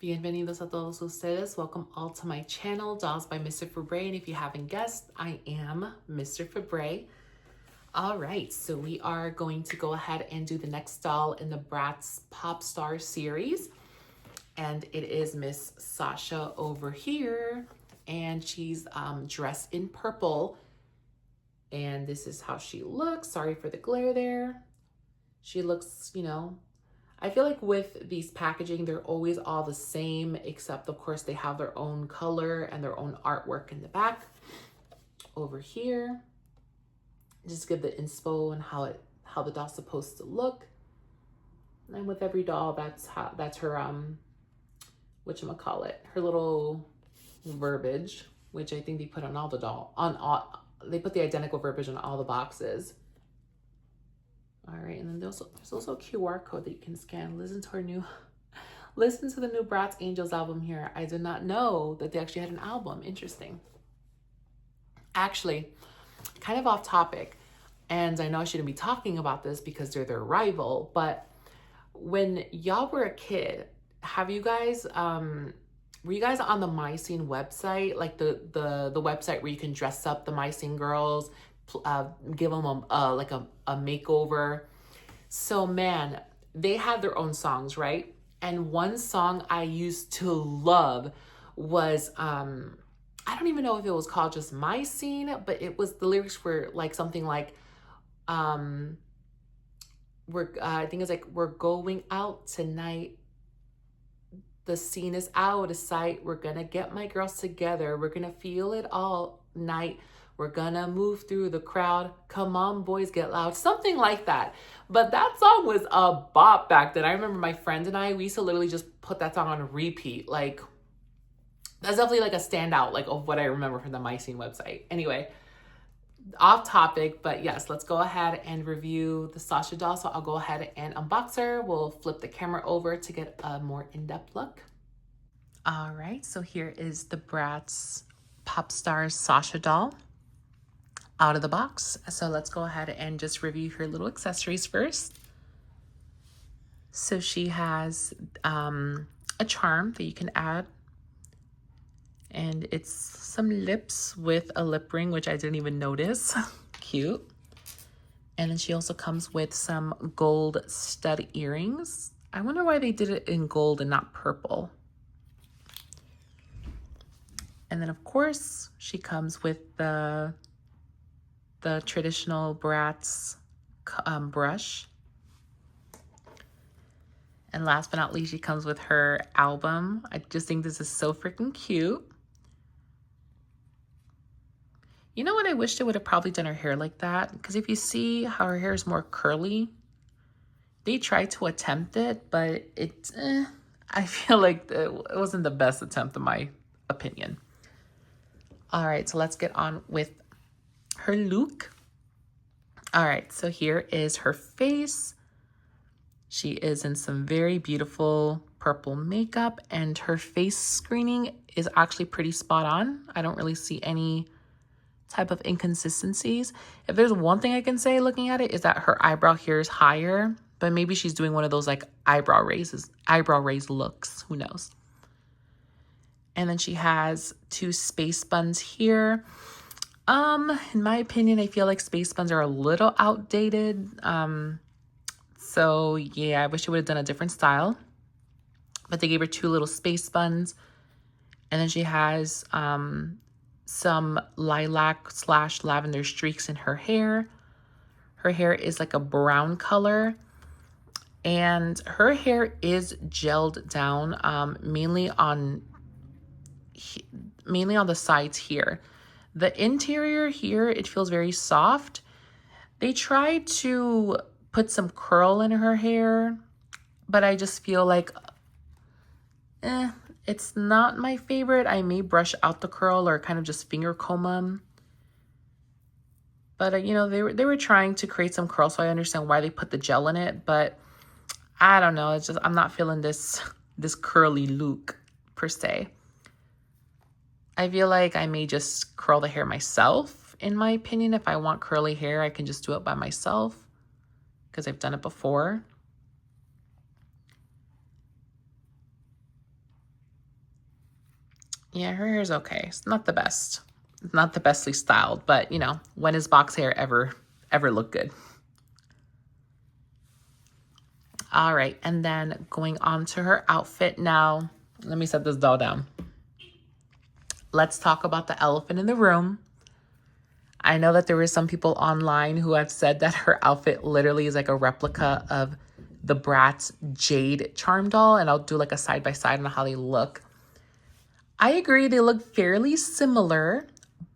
Bienvenidos a todos ustedes. Welcome all to my channel, Dolls by Mr. Fabre. And if you haven't guessed, I am Mr. Fabre. All right, so we are going to go ahead and do the next doll in the Bratz Pop Star series. And it is Miss Sasha over here. And she's dressed in purple. And this is how she looks. Sorry for the glare there. She looks, I feel like with these packaging, they're always all the same, except of course they have their own color and their own artwork in the back. Over here, just give the inspo and how the doll's supposed to look. And with every doll, that's her whatchamacallit, her little verbiage, which I think they put on all the they put the identical verbiage on all the boxes. All right, and then there's also a QR code that you can scan. Listen to the new Bratz Angels album here. I did not know that they actually had an album. Interesting. Actually, kind of off topic, and I know I shouldn't be talking about this because they're their rival, but when y'all were a kid, have you guys were you guys on the My Scene website, like the website where you can dress up the My Scene girls, give them a makeover? So man, they had their own songs, right? And one song I used to love was I don't even know if it was called just My Scene, but it was, the lyrics were like something like I think it's like, we're going out tonight, the scene is out of sight, we're gonna get my girls together, we're gonna feel it all night, we're gonna move through the crowd, come on boys, get loud, something like that. But that song was a bop back then. I remember my friends and I, we used to literally just put that song on repeat. Like, that's definitely like a standout, like, of what I remember from the My Scene website. Anyway, off topic, but yes, let's go ahead and review the Sasha doll. So I'll go ahead and unbox her. We'll flip the camera over to get a more in-depth look. All right, so here is the Bratz Pop Stars Sasha doll out of the box. So let's go ahead and just review her little accessories first. So she has a charm that you can add, and it's some lips with a lip ring, which I didn't even notice. Cute. And then she also comes with some gold stud earrings. I wonder why they did it in gold and not purple. And then of course she comes with the traditional Bratz brush. And last but not least, she comes with her album. I just think this is so freaking cute. You know what? I wish they would have probably done her hair like that, because if you see how her hair is more curly, they tried to attempt it, but I feel like it wasn't the best attempt in my opinion. All right, so let's get on with her look. All right, so here is her face. She is in some very beautiful purple makeup, and her face screening is actually pretty spot on. I don't really see any type of inconsistencies. If there's one thing I can say looking at it, is that her eyebrow here is higher, but maybe she's doing one of those like eyebrow raise looks, who knows. And then she has two space buns here. In my opinion, I feel like space buns are a little outdated. So yeah, I wish I would have done a different style, but they gave her two little space buns. And then she has some lilac / lavender streaks in her hair. Her hair is like a brown color, and her hair is gelled down, mainly on the sides here. The interior here, it feels very soft. They tried to put some curl in her hair, but I just feel like it's not my favorite. I may brush out the curl or kind of just finger comb them. But they were trying to create some curl, so I understand why they put the gel in it, but I don't know, it's just I'm not feeling this curly look per se. I feel like I may just curl the hair myself, in my opinion. If I want curly hair, I can just do it by myself, because I've done it before. Yeah, her hair's okay. It's not the best. It's not the bestly styled, but you know, when is box hair ever look good? All right, and then going on to her outfit now. Let me set this doll down. Let's talk about the elephant in the room. I know that there were some people online who have said that her outfit literally is like a replica of the Bratz Jade charm doll, and I'll do like a side by side on how they look. I agree, they look fairly similar,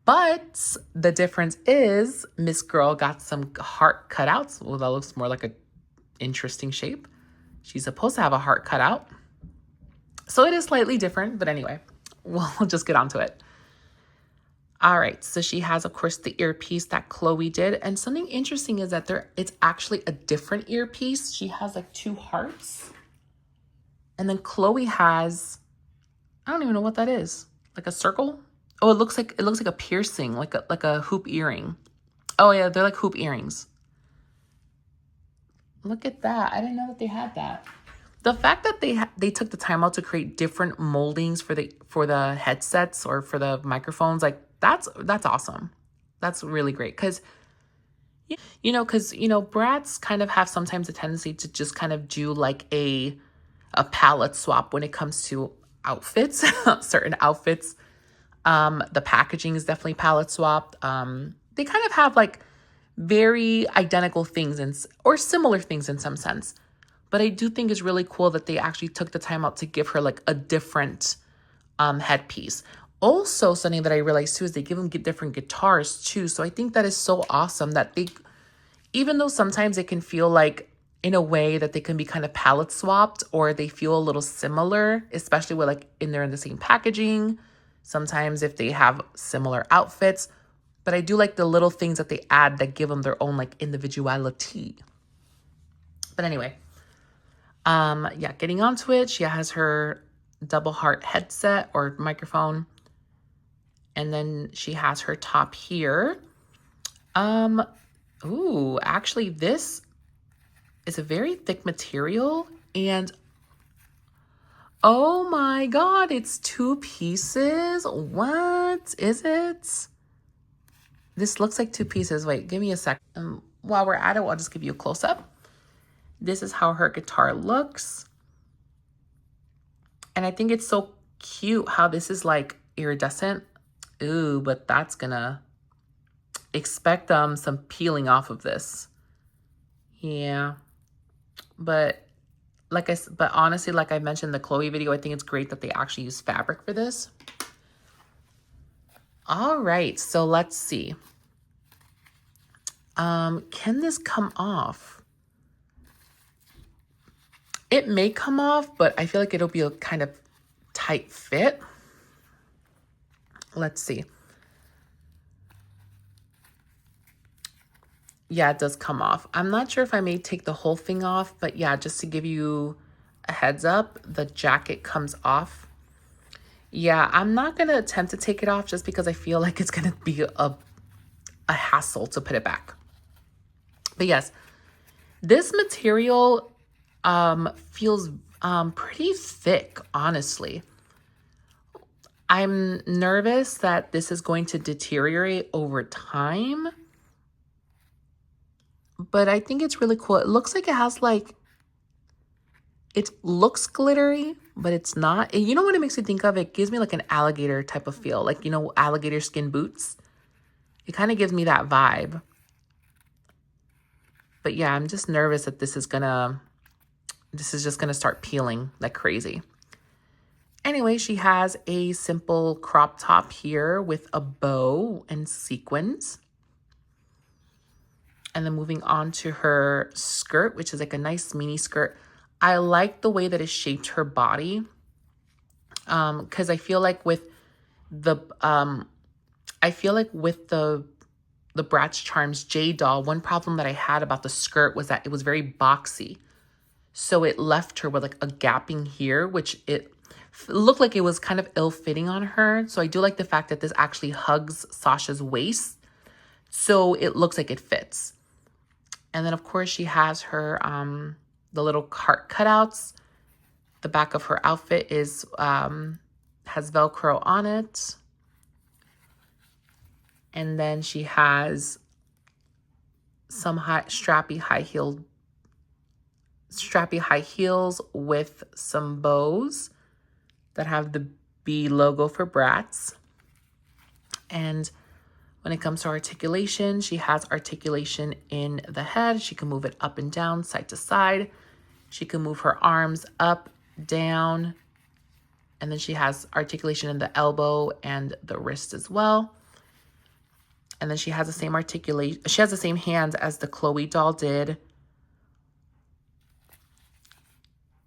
but the difference is Miss Girl got some heart cutouts. Well, that looks more like a interesting shape. She's supposed to have a heart cutout. So it is slightly different, but anyway, we'll just get onto it. All right, so she has, of course, the earpiece that Chloe did. And something interesting is that it's actually a different earpiece. She has like two hearts. And then Chloe has, I don't even know what that is. Like a circle? Oh, it looks like a piercing, like a hoop earring. Oh yeah, they're like hoop earrings. Look at that. I didn't know that they had that. The fact that they took the time out to create different moldings for the headsets or for the microphones, like that's awesome. That's really great because Bratz kind of have sometimes a tendency to just kind of do like a palette swap when it comes to outfits, certain outfits. The packaging is definitely palette swapped. They kind of have like very identical things or similar things in some sense. But I do think it's really cool that they actually took the time out to give her like a different headpiece. Also, something that I realized too is they give them different guitars too. So I think that is so awesome that even though sometimes it can feel like in a way that they can be kind of palette swapped or they feel a little similar, especially with like they're in the same packaging. Sometimes if they have similar outfits, but I do like the little things that they add that give them their own like individuality. But anyway, getting onto it, she has her double heart headset or microphone. And then she has her top here. Actually this is a very thick material and oh my God, it's 2 pieces. What is it? This looks like 2 pieces. Wait, give me a sec. While we're at it, I'll just give you a close up. This is how her guitar looks. And I think it's so cute how this is like iridescent. Ooh, but that's gonna expect some peeling off of this. Yeah. But honestly, like I mentioned in the Chloe video, I think it's great that they actually use fabric for this. All right, so let's see. Can this come off? It may come off, but I feel like it'll be a kind of tight fit. Let's see. Yeah, it does come off. I'm not sure if I may take the whole thing off, but yeah, just to give you a heads up, the jacket comes off. Yeah, I'm not going to attempt to take it off just because I feel like it's going to be a hassle to put it back. But yes, this material feels pretty thick, honestly. I'm nervous that this is going to deteriorate over time. But I think it's really cool. It looks like it has like, it looks glittery, but it's not. And you know what it makes me think of? It gives me like an alligator type of feel. Like, alligator skin boots. It kind of gives me that vibe. But yeah, I'm just nervous that this is just gonna start peeling like crazy. Anyway, she has a simple crop top here with a bow and sequins. And then moving on to her skirt, which is like a nice mini skirt. I like the way that it shaped her body. Because I feel like with the Bratz Charms J doll, one problem that I had about the skirt was that it was very boxy. So it left her with like a gapping here, which it looked like it was kind of ill-fitting on her. So I do like the fact that this actually hugs Sasha's waist. So it looks like it fits. And then of course she has her, the little heart cutouts. The back of her outfit has Velcro on it. And then she has some strappy high heels with some bows that have the B logo for Bratz. And when it comes to articulation, she has articulation in the head. She can move it up and down, side to side. She can move her arms up, down. And then she has articulation in the elbow and the wrist as well. And then she has the same articulation. She has the same hands as the Chloe doll did.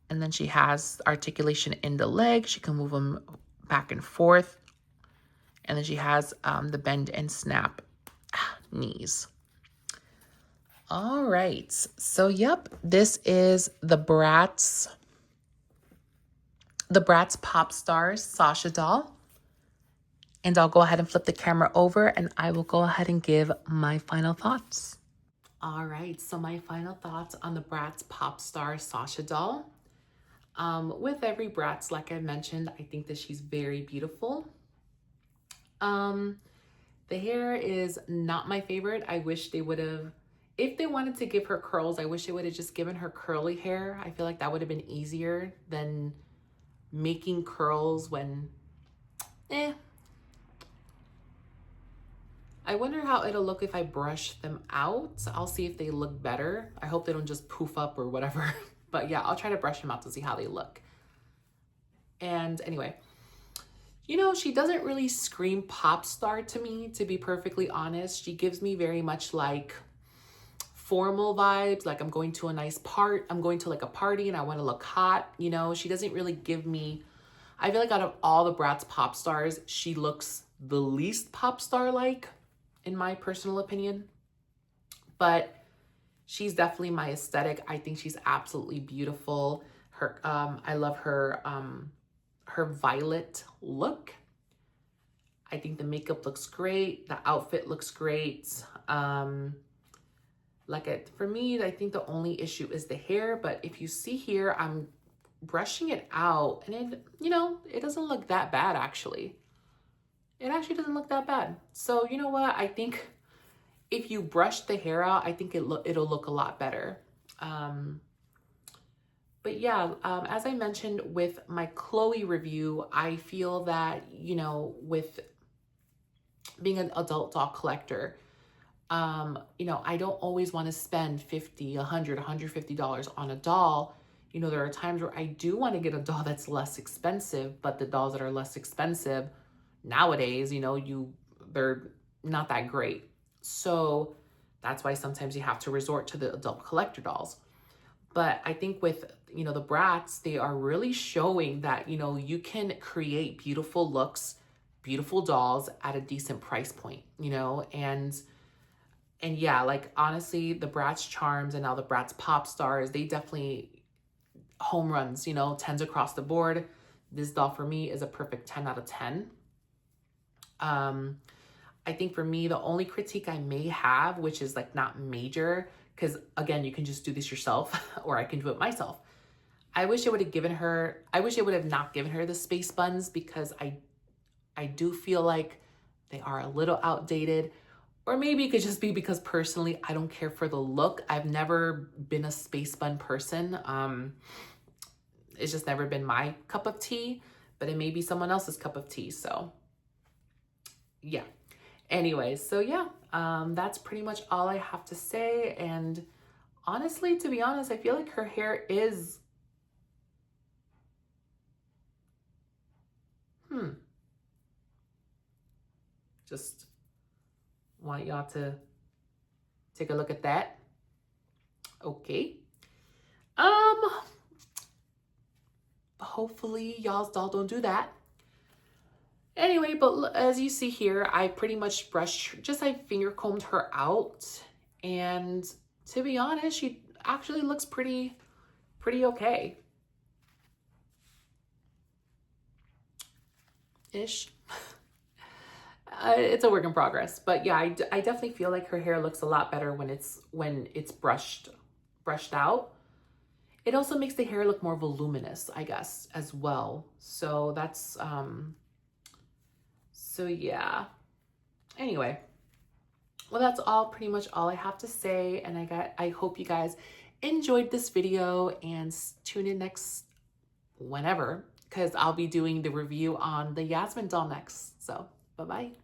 And then she has articulation in the leg. She can move them back and forth. And then she has the bend and snap knees. All right. So, yep, this is the Bratz Pop Starz Sasha doll. And I'll go ahead and flip the camera over and I will go ahead and give my final thoughts. All right. So my final thoughts on the Bratz Pop Starz Sasha doll. With every Bratz, like I mentioned, I think that she's very beautiful. The hair is not my favorite. I wish they would have, if they wanted to give her curls, I wish they would have just given her curly hair. I feel like that would have been easier than making curls when, I wonder how it'll look if I brush them out. I'll see if they look better. I hope they don't just poof up or whatever. But yeah, I'll try to brush them out to see how they look. And anyway, you know, she doesn't really scream pop star to me, to be perfectly honest. She gives me very much like formal vibes, like I'm going to a nice I'm going to like a party and I want to look hot. You know, she doesn't really give me, I feel like out of all the Bratz pop stars, she looks the least pop star like, in my personal opinion. But she's definitely my aesthetic. I think she's absolutely beautiful. I love her violet look. I think the makeup looks great. The outfit looks great. For me, I think the only issue is the hair. But if you see here, I'm brushing it out and it doesn't look that bad actually. It actually doesn't look that bad. So you know what? I think if you brush the hair out, I think it'll look a lot better. But yeah, as I mentioned with my Chloe review, I feel that, with being an adult doll collector, I don't always want to spend $50, $100, $150 on a doll. There are times where I do want to get a doll that's less expensive, but the dolls that are less expensive nowadays, they're not that great. So that's why sometimes you have to resort to the adult collector dolls. But I think with, the Bratz, they are really showing that, you can create beautiful looks, beautiful dolls at a decent price point, and yeah, like honestly, the Bratz Charms and now the Bratz Pop Stars, they definitely home runs, 10s across the board. This doll for me is a perfect 10 out of 10. I think for me, the only critique I may have, which is like not major, because again, you can just do this yourself or I can do it myself. I wish it would have not given her the space buns, because I do feel like they are a little outdated, or maybe it could just be because personally, I don't care for the look. I've never been a space bun person. It's just never been my cup of tea, but it may be someone else's cup of tea. So yeah. Anyways, so yeah, that's pretty much all I have to say. And honestly, to be honest, I feel like her hair is, just want y'all to take a look at that. Okay. Hopefully y'all's doll don't do that. Anyway, but as you see here, I pretty much I finger combed her out. And to be honest, she actually looks pretty okay. Ish. It's a work in progress. But yeah, I definitely feel like her hair looks a lot better when it's brushed out. It also makes the hair look more voluminous, I guess, as well. So that's, so yeah. Anyway, well, that's all pretty much all I have to say. And I hope you guys enjoyed this video, and tune in next whenever, because I'll be doing the review on the Yasmin doll next. So bye-bye.